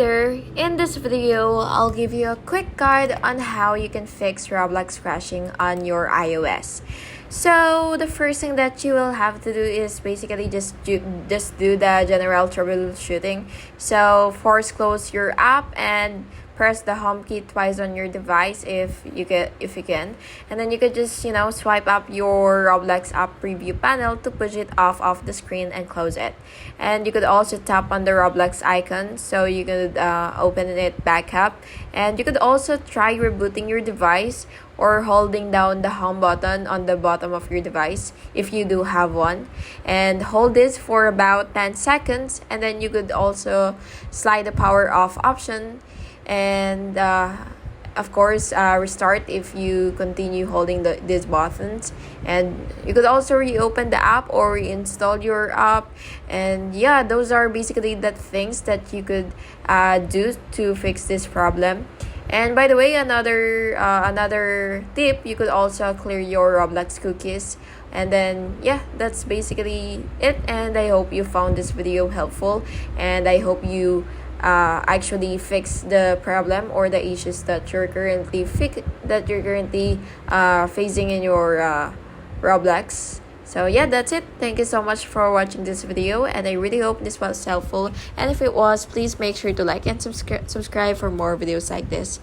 There, in this video, I'll give you a quick guide on how you can fix Roblox crashing on your iOS. So the first thing that you will have to do is basically just do the general troubleshooting. So force close your app and press the home key twice on your device if you can, and then you could just swipe up your Roblox app preview panel to push it off the screen and close it. And you could also tap on the Roblox icon so you could open it back up. And you could also try rebooting your device or holding down the home button on the bottom of your device if you do have one, and hold this for about 10 seconds, and then you could also slide the power off option, and of course restart if you continue holding these buttons. And you could also reopen the app or reinstall your app. And yeah, those are basically the things that you could do to fix this problem. And by the way, another tip, you could also clear your Roblox cookies. And then yeah, that's basically it, and I hope you found this video helpful, and I hope you actually fix the problem or the issues that you're currently facing in your Roblox. So yeah, that's it. Thank you so much for watching this video, and I really hope this was helpful. And if it was, please make sure to like and subscribe for more videos like this.